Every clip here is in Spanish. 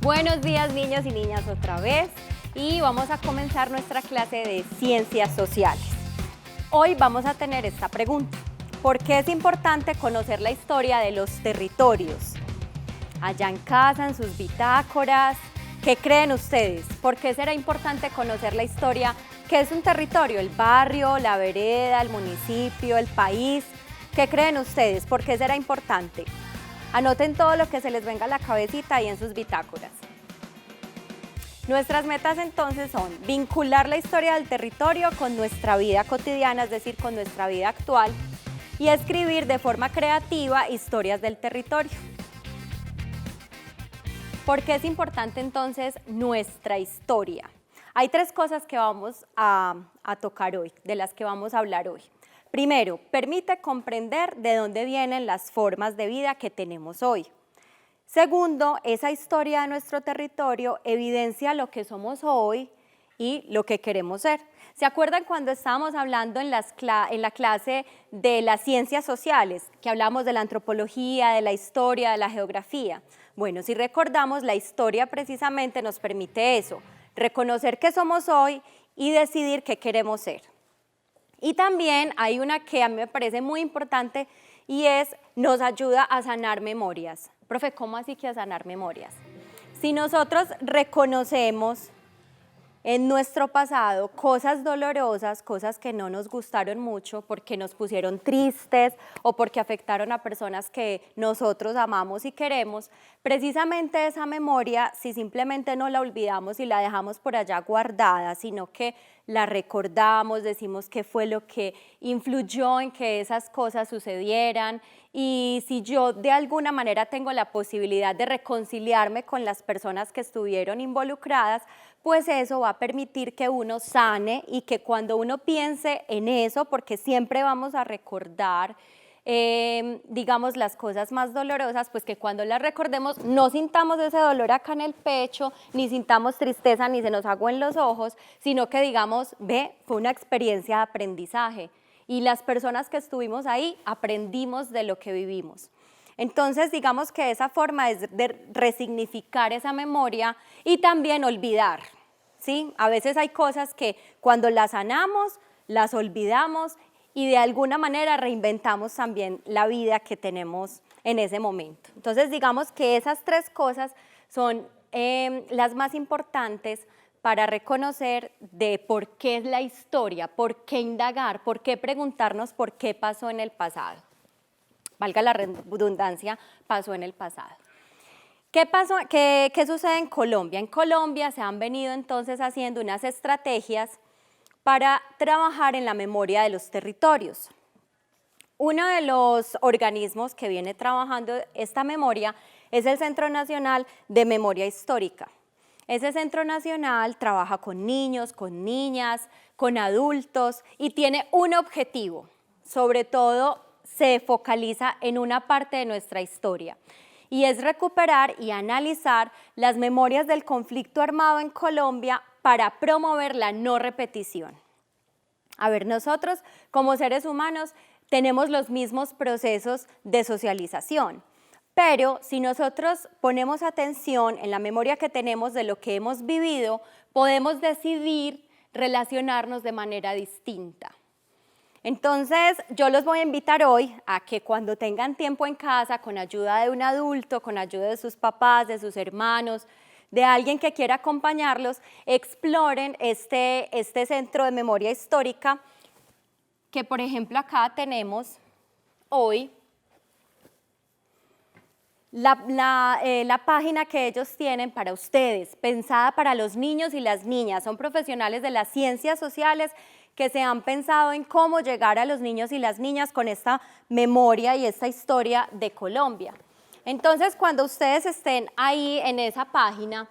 Buenos días, niños y niñas, otra vez, y vamos a comenzar nuestra clase de Ciencias Sociales. Hoy vamos a tener esta pregunta: ¿por qué es importante conocer la historia de los territorios? Allá en casa, en sus bitácoras, ¿qué creen ustedes? ¿Por qué será importante conocer la historia? ¿Qué es un territorio? ¿El barrio, la vereda, el municipio, el país? ¿Qué creen ustedes? ¿Por qué será importante? Anoten todo lo que se les venga a la cabecita ahí en sus bitácoras. Nuestras metas entonces son vincular la historia del territorio con nuestra vida cotidiana, es decir, con nuestra vida actual, y escribir de forma creativa historias del territorio. ¿Por qué es importante entonces nuestra historia? Hay tres cosas que vamos a tocar hoy, de las que vamos a hablar hoy. Primero, permite comprender de dónde vienen las formas de vida que tenemos hoy. Segundo, esa historia de nuestro territorio evidencia lo que somos hoy y lo que queremos ser. ¿Se acuerdan cuando estábamos hablando en la clase de las ciencias sociales, que hablamos de la antropología, de la historia, de la geografía? Bueno, si recordamos, la historia precisamente nos permite eso, reconocer qué somos hoy y decidir qué queremos ser. Y también hay una que a mí me parece muy importante y es, nos ayuda a sanar memorias. Profe, ¿cómo así que a sanar memorias? Si nosotros reconocemos en nuestro pasado cosas dolorosas, cosas que no nos gustaron mucho porque nos pusieron tristes o porque afectaron a personas que nosotros amamos y queremos, precisamente esa memoria, si simplemente no la olvidamos y la dejamos por allá guardada, sino que la recordamos, decimos qué fue lo que influyó en que esas cosas sucedieran, y si yo de alguna manera tengo la posibilidad de reconciliarme con las personas que estuvieron involucradas, pues eso va a permitir que uno sane y que cuando uno piense en eso, porque siempre vamos a recordar, digamos, las cosas más dolorosas, pues que cuando las recordemos no sintamos ese dolor acá en el pecho, ni sintamos tristeza, ni se nos agüen los ojos, sino que digamos, ve, fue una experiencia de aprendizaje y las personas que estuvimos ahí aprendimos de lo que vivimos. Entonces, digamos que esa forma es de resignificar esa memoria y también olvidar, ¿sí? A veces hay cosas que cuando las sanamos, las olvidamos y de alguna manera reinventamos también la vida que tenemos en ese momento. Entonces, digamos que esas tres cosas son las más importantes para reconocer de por qué es la historia, por qué indagar, por qué preguntarnos por qué pasó en el pasado. Valga la redundancia, pasó en el pasado. ¿Qué pasó? ¿Qué sucede en Colombia? En Colombia se han venido entonces haciendo unas estrategias para trabajar en la memoria de los territorios. Uno de los organismos que viene trabajando esta memoria es el Centro Nacional de Memoria Histórica. Ese Centro Nacional trabaja con niños, con niñas, con adultos y tiene un objetivo, sobre todo se focaliza en una parte de nuestra historia, y es recuperar y analizar las memorias del conflicto armado en Colombia para promover la no repetición. A ver, nosotros como seres humanos tenemos los mismos procesos de socialización, pero si nosotros ponemos atención en la memoria que tenemos de lo que hemos vivido, podemos decidir relacionarnos de manera distinta. Entonces, yo los voy a invitar hoy a que cuando tengan tiempo en casa, con ayuda de un adulto, con ayuda de sus papás, de sus hermanos, de alguien que quiera acompañarlos, exploren este centro de memoria histórica, que por ejemplo acá tenemos hoy la página que ellos tienen para ustedes, pensada para los niños y las niñas. Son profesionales de las ciencias sociales que se han pensado en cómo llegar a los niños y las niñas con esta memoria y esta historia de Colombia. Entonces, cuando ustedes estén ahí en esa página,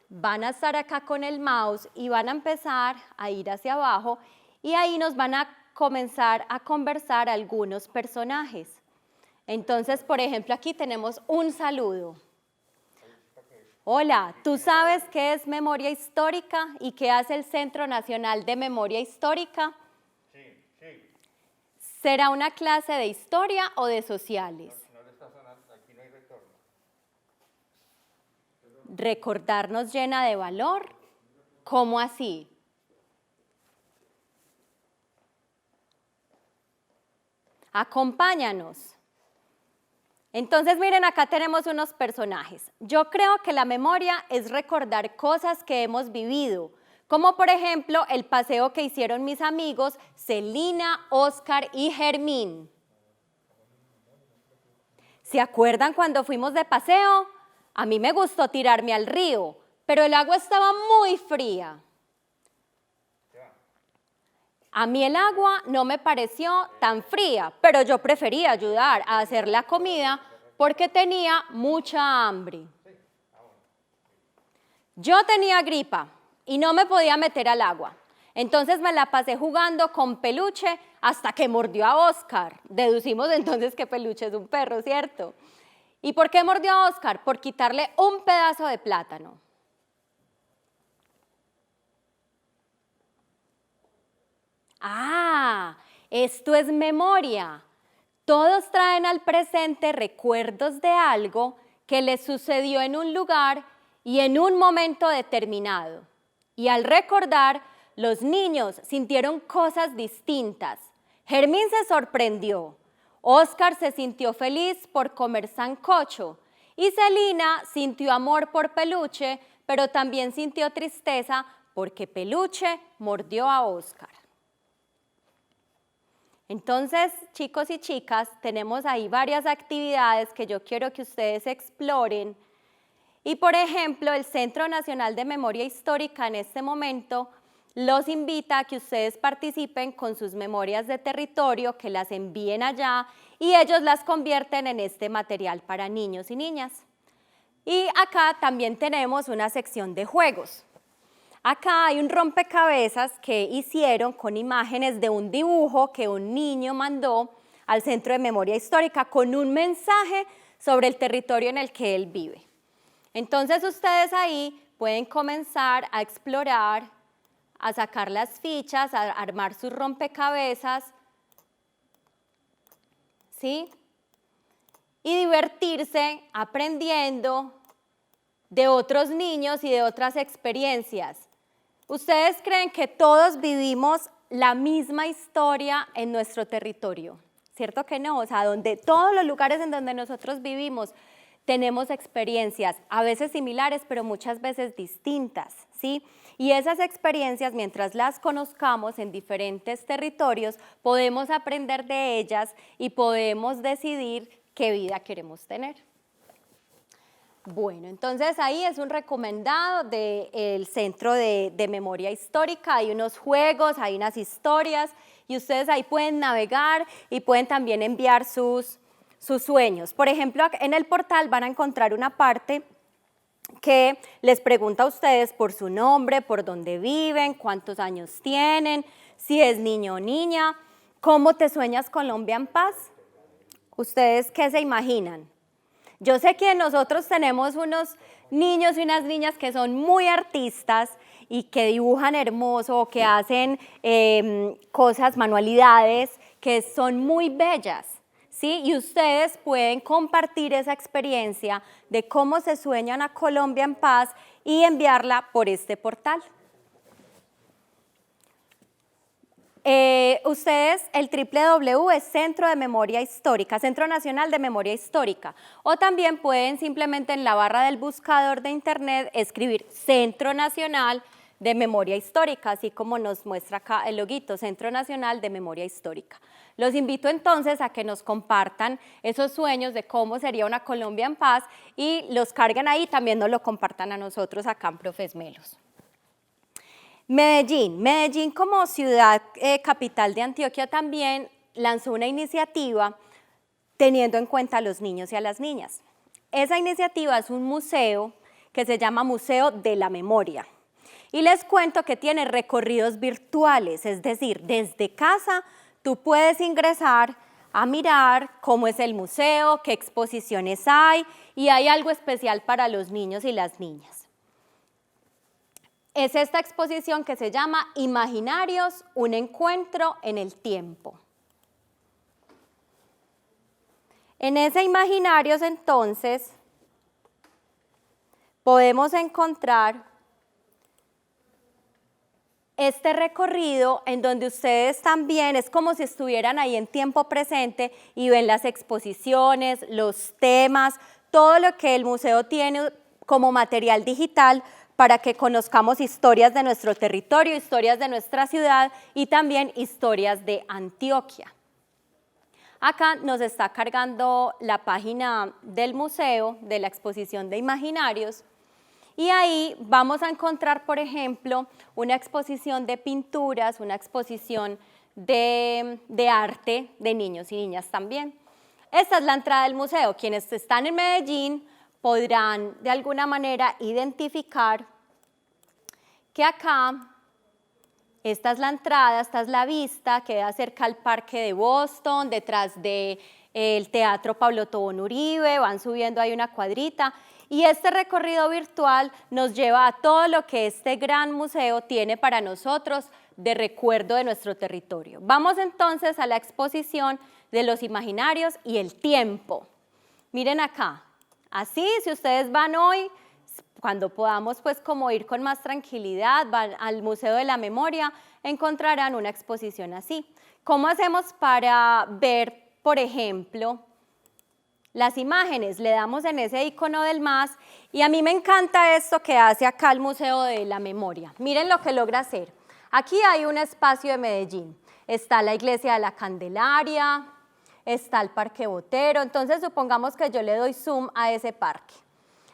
van a estar acá con el mouse y van a empezar a ir hacia abajo y ahí nos van a comenzar a conversar algunos personajes. Entonces, por ejemplo, aquí tenemos un saludo. Hola, ¿tú sabes qué es memoria histórica y qué hace el Centro Nacional de Memoria Histórica? Sí, sí. ¿Será una clase de historia o de sociales? No le está sonando, aquí no hay retorno. recordar nos llena de valor. ¿Cómo así? Acompáñanos. Entonces, miren, acá tenemos unos personajes. Yo creo que la memoria es recordar cosas que hemos vivido, como por ejemplo el paseo que hicieron mis amigos Celina, Oscar y Germín. ¿Se acuerdan cuando fuimos de paseo? A mí me gustó tirarme al río, pero el agua estaba muy fría. A mí el agua no me pareció tan fría, pero yo prefería ayudar a hacer la comida porque tenía mucha hambre. Yo tenía gripa y no me podía meter al agua. Entonces me la pasé jugando con Peluche hasta que mordió a Oscar. Deducimos entonces que Peluche es un perro, ¿cierto? ¿Y por qué mordió a Oscar? Por quitarle un pedazo de plátano. Ah, esto es memoria. Todos traen al presente recuerdos de algo que les sucedió en un lugar y en un momento determinado. Y al recordar, los niños sintieron cosas distintas. Germín se sorprendió. Oscar se sintió feliz por comer sancocho. Y Celina sintió amor por Peluche, pero también sintió tristeza porque Peluche mordió a Oscar. Entonces, chicos y chicas, tenemos ahí varias actividades que yo quiero que ustedes exploren. Y, por ejemplo, el Centro Nacional de Memoria Histórica en este momento los invita a que ustedes participen con sus memorias de territorio, que las envíen allá y ellos las convierten en este material para niños y niñas. Y acá también tenemos una sección de juegos. Acá hay un rompecabezas que hicieron con imágenes de un dibujo que un niño mandó al Centro de Memoria Histórica con un mensaje sobre el territorio en el que él vive. Entonces ustedes ahí pueden comenzar a explorar, a sacar las fichas, a armar sus rompecabezas, ¿sí? Y divertirse aprendiendo de otros niños y de otras experiencias. ¿Ustedes creen que todos vivimos la misma historia en nuestro territorio? ¿Cierto que no? O sea, todos los lugares en donde nosotros vivimos tenemos experiencias, a veces similares, pero muchas veces distintas, ¿sí? Y esas experiencias, mientras las conozcamos en diferentes territorios, podemos aprender de ellas y podemos decidir qué vida queremos tener. Bueno, entonces ahí es un recomendado del Centro de Memoria Histórica. Hay unos juegos, hay unas historias y ustedes ahí pueden navegar y pueden también enviar sus sueños. Por ejemplo, en el portal van a encontrar una parte que les pregunta a ustedes por su nombre, por dónde viven, cuántos años tienen, si es niño o niña, cómo te sueñas Colombia en paz. ¿Ustedes qué se imaginan? Yo sé que nosotros tenemos unos niños y unas niñas que son muy artistas y que dibujan hermoso, o que hacen cosas, manualidades que son muy bellas, ¿sí? Y ustedes pueden compartir esa experiencia de cómo se sueñan a Colombia en paz y enviarla por este portal. Ustedes, el www es Centro de Memoria Histórica, Centro Nacional de Memoria Histórica, o también pueden simplemente en la barra del buscador de internet escribir Centro Nacional de Memoria Histórica, así como nos muestra acá el loguito, Centro Nacional de Memoria Histórica. Los invito entonces a que nos compartan esos sueños de cómo sería una Colombia en paz y los carguen ahí, también nos lo compartan a nosotros acá en Profesmelos. Medellín como ciudad capital de Antioquia también lanzó una iniciativa teniendo en cuenta a los niños y a las niñas. Esa iniciativa es un museo que se llama Museo de la Memoria. Y les cuento que tiene recorridos virtuales, es decir, desde casa tú puedes ingresar a mirar cómo es el museo, qué exposiciones hay y hay algo especial para los niños y las niñas. Es esta exposición que se llama Imaginarios, un encuentro en el tiempo. En ese Imaginarios, entonces, podemos encontrar este recorrido en donde ustedes también es como si estuvieran ahí en tiempo presente y ven las exposiciones, los temas, todo lo que el museo tiene como material digital para que conozcamos historias de nuestro territorio, historias de nuestra ciudad y también historias de Antioquia. Acá nos está cargando la página del museo, de la exposición de imaginarios, y ahí vamos a encontrar, por ejemplo, una exposición de pinturas, una exposición de arte de niños y niñas también. Esta es la entrada del museo. Quienes están en Medellín podrán de alguna manera identificar que acá, esta es la entrada, esta es la vista, queda cerca al Parque de Boston, detrás del Teatro Pablo Tobón Uribe, van subiendo ahí una cuadrita, y este recorrido virtual nos lleva a todo lo que este gran museo tiene para nosotros de recuerdo de nuestro territorio. Vamos entonces a la exposición de los imaginarios y el tiempo. Miren acá, así si ustedes van hoy, cuando podamos pues como ir con más tranquilidad, van al Museo de la Memoria, encontrarán una exposición así. ¿Cómo hacemos para ver, por ejemplo, las imágenes? Le damos en ese icono del más y a mí me encanta esto que hace acá el Museo de la Memoria. Miren lo que logra hacer. Aquí hay un espacio de Medellín. Está la Iglesia de la Candelaria, está el Parque Botero. Entonces supongamos que yo le doy zoom a ese parque.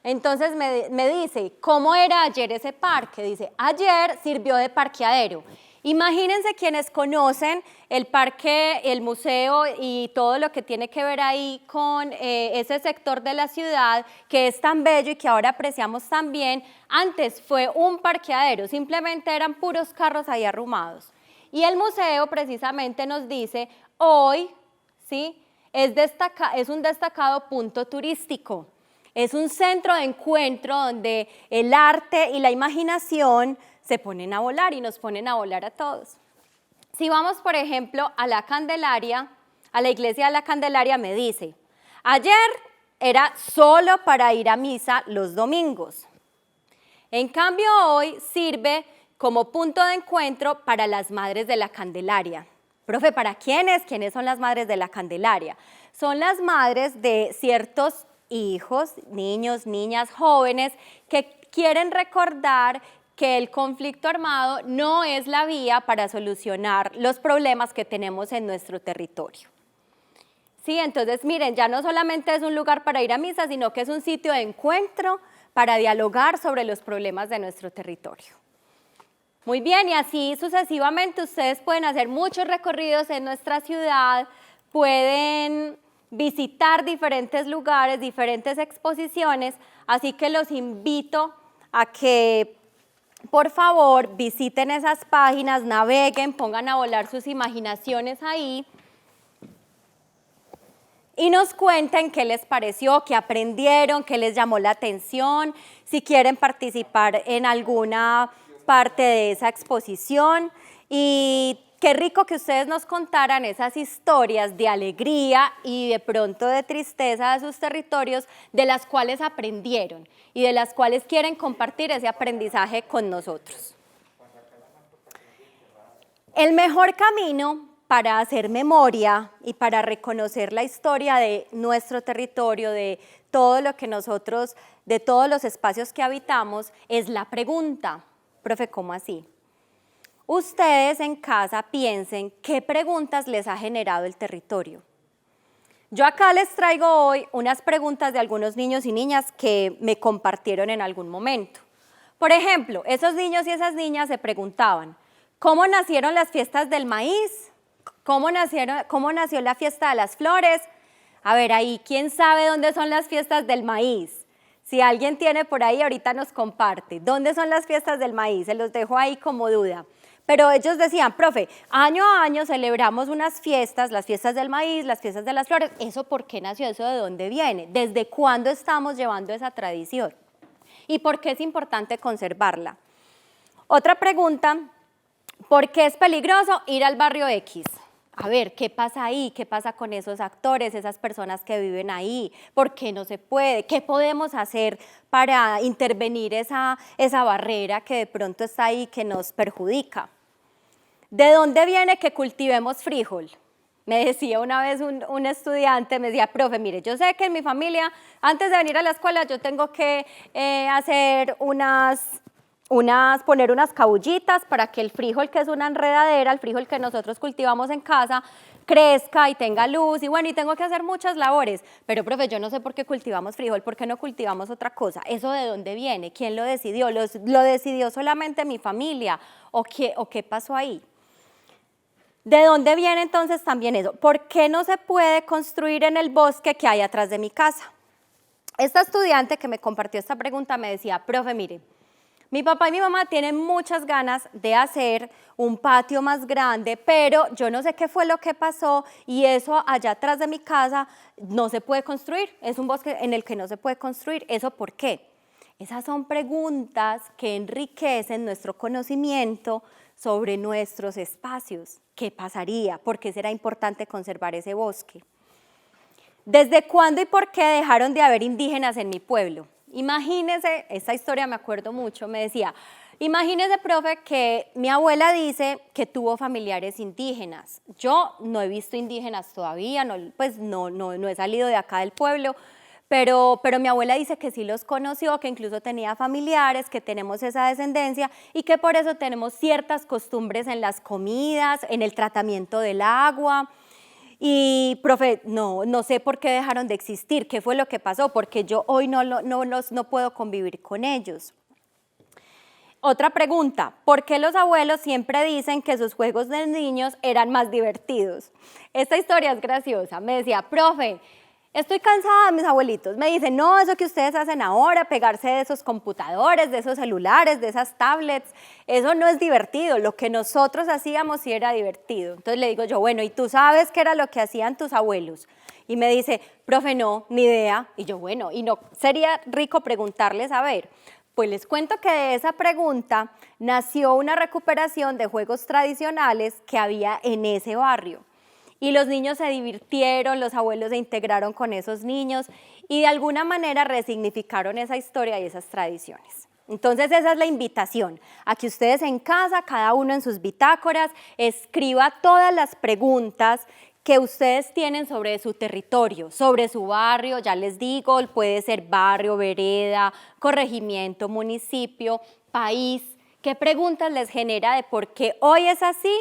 Entonces me dice, ¿cómo era ayer ese parque? Dice, ayer sirvió de parqueadero. Imagínense quienes conocen el parque, el museo y todo lo que tiene que ver ahí con ese sector de la ciudad que es tan bello y que ahora apreciamos tan bien. Antes fue un parqueadero, simplemente eran puros carros ahí arrumados. Y el museo precisamente nos dice, hoy, ¿sí? es un destacado punto turístico. Es un centro de encuentro donde el arte y la imaginación se ponen a volar y nos ponen a volar a todos. Si vamos, por ejemplo, a la Candelaria, a la Iglesia de la Candelaria, me dice, ayer era solo para ir a misa los domingos. En cambio, hoy sirve como punto de encuentro para las Madres de la Candelaria. Profe, ¿para quiénes? ¿Quiénes son las Madres de la Candelaria? Son las madres de ciertos hijos, niños, niñas, jóvenes que quieren recordar que el conflicto armado no es la vía para solucionar los problemas que tenemos en nuestro territorio. Sí, entonces miren, ya no solamente es un lugar para ir a misa, sino que es un sitio de encuentro para dialogar sobre los problemas de nuestro territorio. Muy bien, y así sucesivamente ustedes pueden hacer muchos recorridos en nuestra ciudad, pueden visitar diferentes lugares, diferentes exposiciones, así que los invito a que por favor visiten esas páginas, naveguen, pongan a volar sus imaginaciones ahí y nos cuenten qué les pareció, qué aprendieron, qué les llamó la atención, si quieren participar en alguna parte de esa exposición y qué rico que ustedes nos contaran esas historias de alegría y de pronto de tristeza de sus territorios, de las cuales aprendieron y de las cuales quieren compartir ese aprendizaje con nosotros. El mejor camino para hacer memoria y para reconocer la historia de nuestro territorio, de todo lo que nosotros, de todos los espacios que habitamos, es la pregunta. Profe, ¿cómo así? Ustedes en casa piensen qué preguntas les ha generado el territorio. Yo acá les traigo hoy unas preguntas de algunos niños y niñas que me compartieron en algún momento. Por ejemplo, esos niños y esas niñas se preguntaban, ¿cómo nacieron las fiestas del maíz? ¿Cómo nació la fiesta de las flores? A ver, ahí, ¿quién sabe dónde son las fiestas del maíz? Si alguien tiene por ahí, ahorita nos comparte. ¿Dónde son las fiestas del maíz? Se los dejo ahí como duda. Pero ellos decían, profe, año a año celebramos unas fiestas, las fiestas del maíz, las fiestas de las flores. ¿Eso por qué nació? ¿Eso de dónde viene? ¿Desde cuándo estamos llevando esa tradición? ¿Y por qué es importante conservarla? Otra pregunta, ¿por qué es peligroso ir al barrio X? a ver, ¿qué pasa ahí? ¿Qué pasa con esos actores, esas personas que viven ahí? ¿Por qué no se puede? ¿Qué podemos hacer para intervenir esa barrera que de pronto está ahí que nos perjudica? ¿De dónde viene que cultivemos frijol? Me decía una vez un estudiante, me decía, profe, mire, yo sé que en mi familia, antes de venir a la escuela, yo tengo que hacer poner unas cabullitas para que el frijol, que es una enredadera, el frijol que nosotros cultivamos en casa, crezca y tenga luz, y bueno, y tengo que hacer muchas labores, pero profe, yo no sé por qué cultivamos frijol, ¿por qué no cultivamos otra cosa? ¿Eso de dónde viene? ¿Quién lo decidió? ¿Lo decidió solamente mi familia? ¿O qué pasó ahí? ¿De dónde viene entonces también eso? ¿Por qué no se puede construir en el bosque que hay atrás de mi casa? Esta estudiante que me compartió esta pregunta me decía, profe, mire, mi papá y mi mamá tienen muchas ganas de hacer un patio más grande, pero yo no sé qué fue lo que pasó y eso allá atrás de mi casa no se puede construir. Es un bosque en el que no se puede construir. ¿Eso por qué? Esas son preguntas que enriquecen nuestro conocimiento sobre nuestros espacios. ¿Qué pasaría? ¿Por qué será importante conservar ese bosque? ¿Desde cuándo y por qué dejaron de haber indígenas en mi pueblo? Imagínese, esta historia me acuerdo mucho, me decía, imagínese, profe, que mi abuela dice que tuvo familiares indígenas. Yo no he visto indígenas todavía, no he salido de acá del pueblo, pero mi abuela dice que sí los conoció, que incluso tenía familiares, que tenemos esa descendencia y que por eso tenemos ciertas costumbres en las comidas, en el tratamiento del agua. Y, profe, no sé por qué dejaron de existir, qué fue lo que pasó, porque yo hoy no puedo convivir con ellos. Otra pregunta, ¿por qué los abuelos siempre dicen que sus juegos de niños eran más divertidos? Esta historia es graciosa, me decía, profe, estoy cansada de mis abuelitos. Me dicen, no, eso que ustedes hacen ahora, pegarse de esos computadores, de esos celulares, de esas tablets, eso no es divertido. Lo que nosotros hacíamos sí era divertido. Entonces le digo yo, bueno, ¿y tú sabes qué era lo que hacían tus abuelos? Y me dice, profe, no, ni idea. Y yo, bueno, ¿y no sería rico preguntarles a ver? Pues les cuento que de esa pregunta nació una recuperación de juegos tradicionales que había en ese barrio. Y los niños se divirtieron, los abuelos se integraron con esos niños y de alguna manera resignificaron esa historia y esas tradiciones. Entonces esa es la invitación, a que ustedes en casa, cada uno en sus bitácoras, escriba todas las preguntas que ustedes tienen sobre su territorio, sobre su barrio, ya les digo, puede ser barrio, vereda, corregimiento, municipio, país. ¿Qué preguntas les genera de por qué hoy es así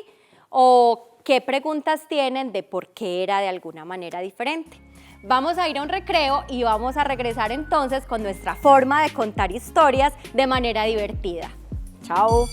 o qué preguntas tienen de por qué era de alguna manera diferente? Vamos a ir a un recreo y vamos a regresar entonces con nuestra forma de contar historias de manera divertida. Chao.